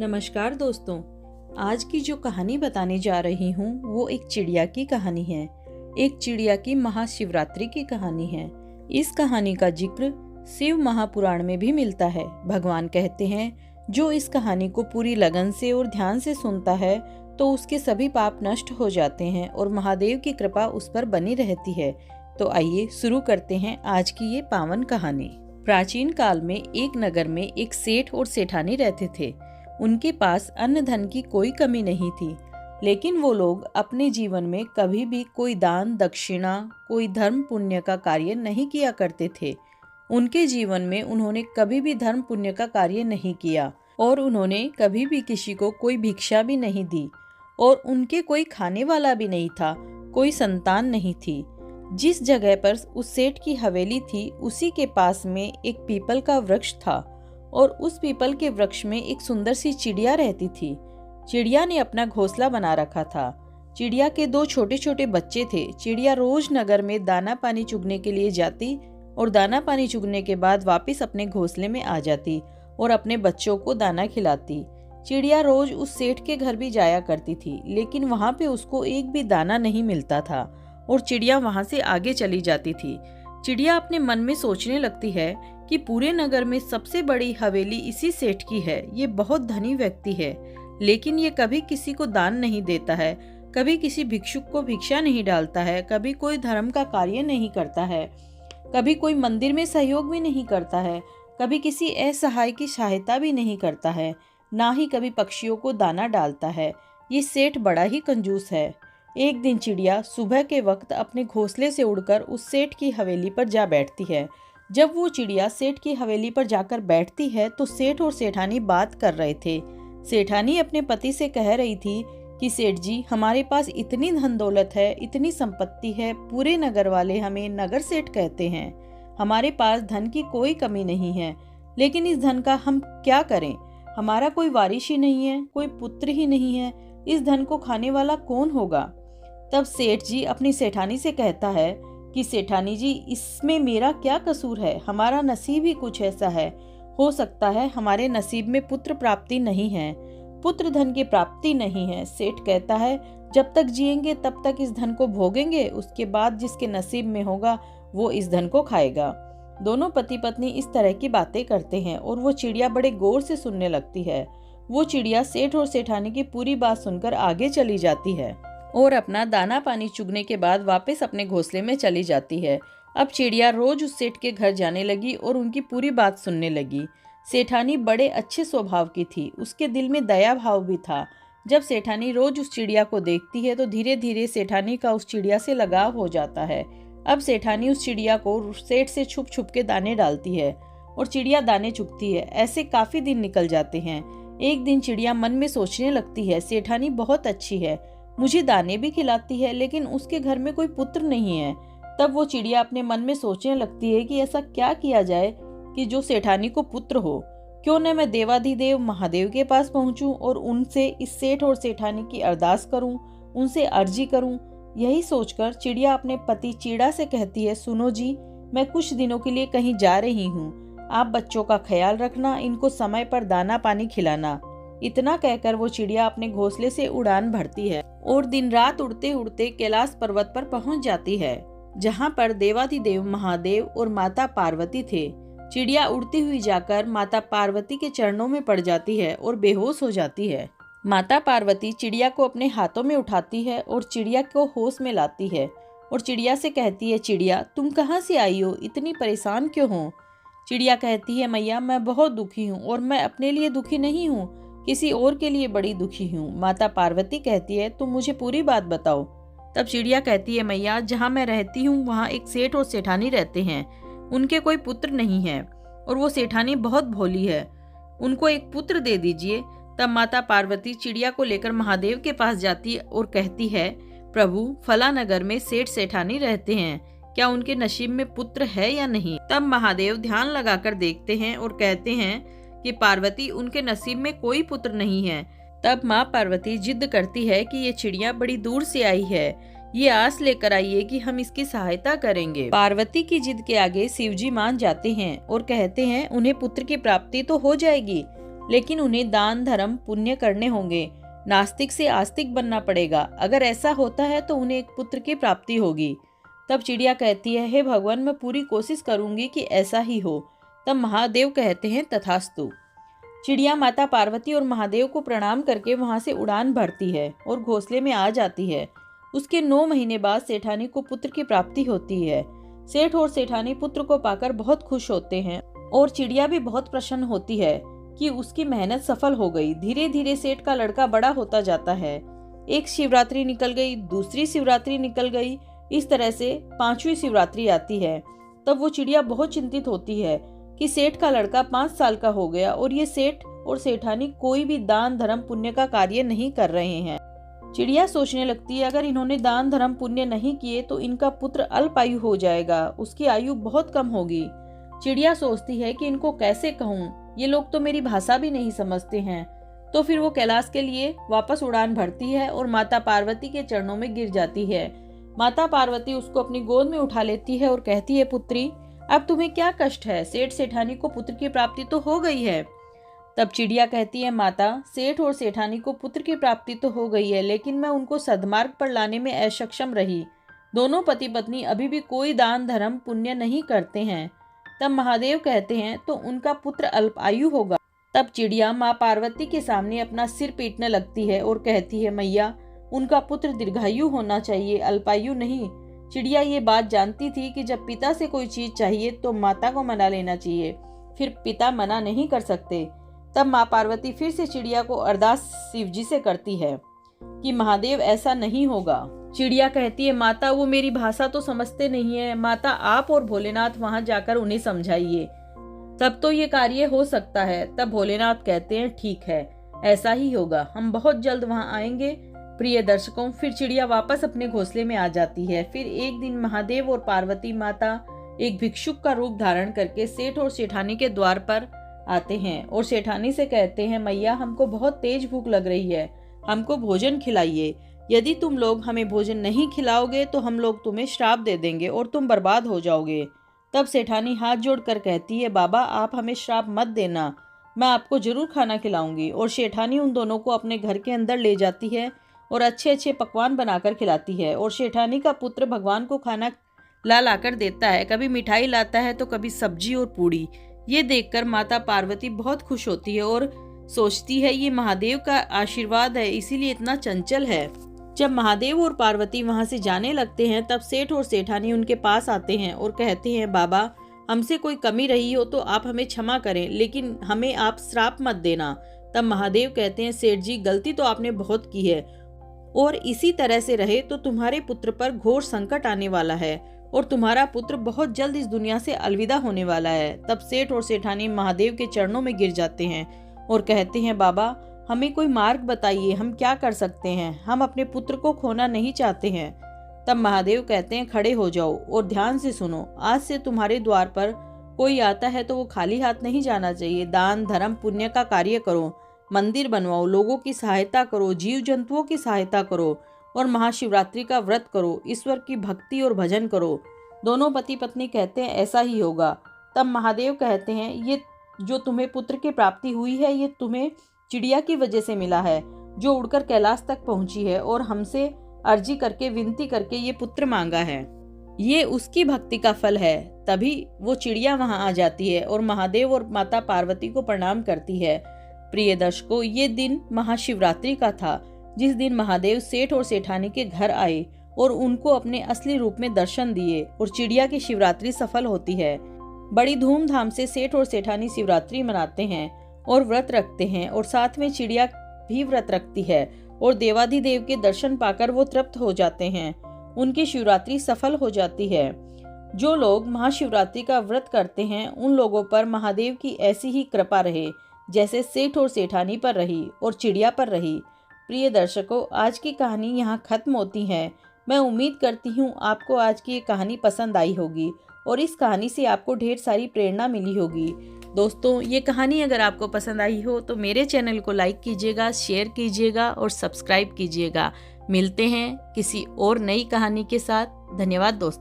नमस्कार दोस्तों। आज की जो कहानी बताने जा रही हूँ वो एक चिड़िया की कहानी है। एक चिड़िया की महाशिवरात्रि की कहानी है। इस कहानी का जिक्र शिव महापुराण में भी मिलता है। भगवान कहते हैं जो इस कहानी को पूरी लगन से और ध्यान से सुनता है तो उसके सभी पाप नष्ट हो जाते हैं और महादेव की कृपा उस पर बनी रहती है। तो आइए शुरू करते हैं आज की ये पावन कहानी। प्राचीन काल में एक नगर में एक सेठ और सेठानी रहते थे। उनके पास अन्न धन की कोई कमी नहीं थी, लेकिन वो लोग अपने जीवन में कभी भी कोई दान दक्षिणा, कोई धर्म पुण्य का कार्य नहीं किया करते थे। उनके जीवन में उन्होंने कभी भी धर्म पुण्य का कार्य नहीं किया और उन्होंने कभी भी किसी को कोई भिक्षा भी नहीं दी और उनके कोई खाने वाला भी नहीं था, कोई संतान नहीं थी। जिस जगह पर उस सेठ की हवेली थी उसी के पास में एक पीपल का वृक्ष था और उस पीपल के वृक्ष में एक सुंदर सी चिड़िया रहती थी। चिड़िया ने अपना घोंसला बना रखा था। चिड़िया के दो छोटे छोटे बच्चे थे। चिड़िया रोज नगर में दाना पानी चुगने के लिए जाती और दाना पानी चुगने के बाद वापस अपने घोंसले में आ जाती और अपने बच्चों को दाना खिलाती। चिड़िया रोज उस सेठ के घर भी जाया करती थी, लेकिन वहाँ पे उसको एक भी दाना नहीं मिलता था और चिड़िया वहाँ से आगे चली जाती थी। चिड़िया अपने मन में सोचने लगती है कि पूरे नगर में सबसे बड़ी हवेली इसी सेठ की है। ये बहुत धनी व्यक्ति है, लेकिन ये कभी किसी को दान नहीं देता है, कभी किसी भिक्षुक को भिक्षा नहीं डालता है, कभी कोई धर्म का कार्य नहीं करता है, कभी कोई मंदिर में सहयोग भी नहीं करता है, कभी किसी असहाय की सहायता भी नहीं करता है, ना ही कभी पक्षियों को दाना डालता है। ये सेठ बड़ा ही कंजूस है। एक दिन चिड़िया सुबह के वक्त अपने घोंसले से उड़कर उस सेठ की हवेली पर जा बैठती है। जब वो चिड़िया सेठ की हवेली पर जाकर बैठती है तो सेठ और सेठानी बात कर रहे थे। सेठानी अपने पति से कह रही थी कि सेठ जी, हमारे पास इतनी धन दौलत है, इतनी संपत्ति है, पूरे नगर वाले हमें नगर सेठ कहते हैं। हमारे पास धन की कोई कमी नहीं है, लेकिन इस धन का हम क्या करें? हमारा कोई वारिश ही नहीं है, कोई पुत्र ही नहीं है। इस धन को खाने वाला कौन होगा? तब सेठ जी अपनी सेठानी से कहता है कि सेठानी जी, इसमें मेरा क्या कसूर है? हमारा नसीब ही कुछ ऐसा है। हो सकता है हमारे नसीब में पुत्र प्राप्ति नहीं है, पुत्र धन की प्राप्ति नहीं है। सेठ कहता है जब तक जिएंगे तब तक इस धन को भोगेंगे, उसके बाद जिसके नसीब में होगा वो इस धन को खाएगा। दोनों पति पत्नी इस तरह की बातें करते हैं और वो चिड़िया बड़े गौर से सुनने लगती है। वो चिड़िया सेठ और सेठानी की पूरी बात सुनकर आगे चली जाती है और अपना दाना पानी चुगने के बाद वापस अपने घोंसले में चली जाती है। अब चिड़िया रोज उस सेठ के घर जाने लगी और उनकी पूरी बात सुनने लगी। सेठानी बड़े अच्छे स्वभाव की थी, उसके दिल में दया भाव भी था। जब सेठानी रोज उस चिड़िया को देखती है तो धीरे धीरे सेठानी का उस चिड़िया से लगाव हो जाता है। अब सेठानी उस चिड़िया को सेठ से छुप छुप के दाने डालती है और चिड़िया दाने चुगती है। ऐसे काफी दिन निकल जाते हैं। एक दिन चिड़िया मन में सोचने लगती है, सेठानी बहुत अच्छी है, मुझे दाने भी खिलाती है, लेकिन उसके घर में कोई पुत्र नहीं है। तब वो चिड़िया अपने मन में सोचने लगती है कि ऐसा क्या किया जाए कि जो सेठानी को पुत्र हो। क्यों न मैं देवाधिदेव महादेव के पास पहुंचूं और उनसे इस सेठ और सेठानी की अरदास करूं, उनसे अर्जी करूं। यही सोचकर चिड़िया अपने पति चीड़ा से कहती है, सुनो जी, मैं कुछ दिनों के लिए कहीं जा रही हूँ, आप बच्चों का ख्याल रखना, इनको समय पर दाना पानी खिलाना। इतना कहकर वो चिड़िया अपने घोंसले से उड़ान भरती है और दिन रात उड़ते उड़ते कैलाश पर्वत पर पहुंच जाती है, जहां पर देवाधिदेव महादेव और माता पार्वती थे। चिड़िया उड़ती हुई जाकर माता पार्वती के चरणों में पड़ जाती है और बेहोश हो जाती है। माता पार्वती चिड़िया को अपने हाथों में उठाती है और चिड़िया को होश में लाती है और चिड़िया से कहती है, चिड़िया तुम कहाँ से आई हो, इतनी परेशान क्यों हो? चिड़िया कहती है, मैया मैं बहुत दुखी हूँ और मैं अपने लिए दुखी नहीं हूँ, किसी और के लिए बड़ी दुखी हूँ। माता पार्वती कहती है, तुम मुझे पूरी बात बताओ। तब चिड़िया कहती है, मैया जहाँ मैं रहती हूँ वहाँ एक सेठ और सेठानी रहते हैं, उनके कोई पुत्र नहीं है और वो सेठानी बहुत भोली है, उनको एक पुत्र दे दीजिए। तब माता पार्वती चिड़िया को लेकर महादेव के पास जाती और कहती है, प्रभु फला नगर में सेठ सेठानी रहते हैं, क्या उनके नसीब में पुत्र है या नहीं? तब महादेव ध्यान लगाकर देखते हैं और कहते हैं कि पार्वती उनके नसीब में कोई पुत्र नहीं है। तब माँ पार्वती जिद करती है कि ये चिड़िया बड़ी दूर से आई है, ये आस लेकर आई है कि हम इसकी सहायता करेंगे। पार्वती की जिद के आगे शिवजी मान जाते हैं और कहते हैं उन्हें पुत्र की प्राप्ति तो हो जाएगी, लेकिन उन्हें दान धर्म पुण्य करने होंगे। नास्तिक से आस्तिक बनना पड़ेगा। अगर ऐसा होता है तो उन्हें एक पुत्र की प्राप्ति होगी। तब चिड़िया कहती है, हे भगवान, मैं पूरी कोशिश करूंगी कि ऐसा ही हो। तब महादेव कहते हैं, तथास्तु। चिड़िया माता पार्वती और महादेव को प्रणाम करके वहां से उड़ान भरती है और घोंसले में आ जाती है। उसके 9 महीने बाद सेठानी को पुत्र की प्राप्ति होती है। सेठ और सेठानी पुत्र को पाकर बहुत खुश होते हैं और चिड़िया भी बहुत प्रसन्न होती है कि उसकी मेहनत सफल हो गई। धीरे धीरे सेठ का लड़का बड़ा होता जाता है। एक शिवरात्रि निकल गई, दूसरी शिवरात्रि निकल गई, इस तरह से 5वीं शिवरात्रि आती है। तब वो चिड़िया बहुत चिंतित होती है कि सेठ का लड़का 5 साल का हो गया और ये सेठ और सेठानी कोई भी दान धर्म पुण्य का कार्य नहीं कर रहे हैं। चिड़िया सोचने लगती है, अगर इन्होंने दान धर्म पुण्य नहीं किए तो इनका पुत्र अल्पायु हो जाएगा, उसकी आयु बहुत कम होगी। चिड़िया सोचती है कि इनको कैसे कहूँ, ये लोग तो मेरी भाषा भी नहीं समझते हैं। तो फिर वो कैलाश के लिए वापस उड़ान भरती है और माता पार्वती के चरणों में गिर जाती है। माता पार्वती उसको अपनी गोद में उठा लेती है और कहती है, पुत्री, अब तुम्हें क्या कष्ट है? सेठ सेठानी को पुत्र की प्राप्ति तो हो गई है। तब चिड़िया कहती है, माता, सेठ और सेठानी को पुत्र की प्राप्ति तो हो गई है, लेकिन मैं उनको सद्मार्ग पर लाने में असक्षम रही। दोनों पति पत्नी अभी भी कोई दान धर्म पुण्य नहीं करते हैं। तब महादेव कहते हैं, तो उनका पुत्र अल्पायु होगा। तब चिड़िया माँ पार्वती के सामने अपना सिर पीटने लगती है और कहती है, मैया, उनका पुत्र दीर्घायु होना चाहिए, अल्पायु नहीं। चिड़िया ये बात जानती थी कि जब पिता से कोई चीज चाहिए तो माता को मना लेना चाहिए, फिर पिता मना नहीं कर सकते। तब माँ पार्वती फिर से चिड़िया को अरदास शिव जी से करती है कि महादेव, ऐसा नहीं होगा। चिड़िया कहती है, माता, वो मेरी भाषा तो समझते नहीं है। माता, आप और भोलेनाथ वहां जाकर उन्हें समझाइए, तब तो ये कार्य हो सकता है। तब भोलेनाथ कहते हैं, ठीक है, ऐसा ही होगा, हम बहुत जल्द वहां आएंगे। प्रिय दर्शकों, फिर चिड़िया वापस अपने घोंसले में आ जाती है। फिर एक दिन महादेव और पार्वती माता एक भिक्षुक का रूप धारण करके सेठ और सेठानी के द्वार पर आते हैं और सेठानी से कहते हैं, मैया, हमको बहुत तेज भूख लग रही है, हमको भोजन खिलाइए। यदि तुम लोग हमें भोजन नहीं खिलाओगे तो हम लोग तुम्हें श्राप दे देंगे और तुम बर्बाद हो जाओगे। तब सेठानी हाथ जोड़कर कहती है, बाबा, आप हमें श्राप मत देना, मैं आपको जरूर खाना खिलाऊंगी। और सेठानी उन दोनों को अपने घर के अंदर ले जाती है और अच्छे अच्छे पकवान बनाकर खिलाती है। और सेठानी का पुत्र भगवान को खाना ला कर देता है, कभी मिठाई लाता है तो कभी सब्जी और पूड़ी। ये देखकर माता पार्वती बहुत खुश होती है और सोचती है, ये महादेव का आशीर्वाद है, इसीलिए इतना चंचल है। जब महादेव और पार्वती वहां से जाने लगते हैं तब सेठ और सेठानी उनके पास आते हैं और कहते हैं, बाबा, हमसे कोई कमी रही हो तो आप हमें क्षमा करें, लेकिन हमें आप श्राप मत देना। तब महादेव कहते हैं, सेठ जी, गलती तो आपने बहुत की है और इसी तरह से रहे तो तुम्हारे पुत्र पर घोर संकट आने वाला है और तुम्हारा पुत्र बहुत जल्द इस दुनिया से अलविदा होने वाला है। तब सेठ और सेठानी महादेव के चरणों में गिर जाते हैं और कहते हैं, बाबा, हमें कोई मार्ग बताइए, हम क्या कर सकते हैं, हम अपने पुत्र को खोना नहीं चाहते हैं। तब महादेव कहते हैं, खड़े हो जाओ और ध्यान से सुनो, आज से तुम्हारे द्वार पर कोई आता है तो वो खाली हाथ नहीं जाना चाहिए। दान धर्म पुण्य का कार्य करो, मंदिर बनवाओ, लोगों की सहायता करो, जीव जंतुओं की सहायता करो और महाशिवरात्रि का व्रत करो, ईश्वर की भक्ति और भजन करो। दोनों पति पत्नी कहते हैं, ऐसा ही होगा। तब महादेव कहते हैं, ये जो तुम्हें पुत्र की प्राप्ति हुई है, ये तुम्हें चिड़िया की वजह से मिला है, जो उड़कर कैलाश तक पहुंची है और हमसे अर्जी करके विनती करके ये पुत्र मांगा है। ये उसकी भक्ति का फल है। तभी वो चिड़िया वहां आ जाती है और महादेव और माता पार्वती को प्रणाम करती है। प्रिय दर्शकों, ये दिन महाशिवरात्रि का था, जिस दिन महादेव सेठ और सेठानी के घर आए और उनको अपने असली रूप में दर्शन दिए और चिड़िया की शिवरात्रि सफल होती है। बड़ी धूमधाम से सेठ और सेठानी शिवरात्रि मनाते हैं और व्रत रखते हैं और साथ में चिड़िया भी व्रत रखती है और देवाधिदेव के दर्शन पाकर वो तृप्त हो जाते हैं। उनकी शिवरात्रि सफल हो जाती है। जो लोग महाशिवरात्रि का व्रत करते हैं उन लोगों पर महादेव की ऐसी ही कृपा रहे जैसे सेठ और सेठानी पर रही और चिड़िया पर रही। प्रिय दर्शकों, आज की कहानी यहाँ खत्म होती है। मैं उम्मीद करती हूँ आपको आज की ये कहानी पसंद आई होगी और इस कहानी से आपको ढेर सारी प्रेरणा मिली होगी। दोस्तों, ये कहानी अगर आपको पसंद आई हो तो मेरे चैनल को लाइक कीजिएगा, शेयर कीजिएगा और सब्सक्राइब कीजिएगा। मिलते हैं किसी और नई कहानी के साथ। धन्यवाद दोस्तों।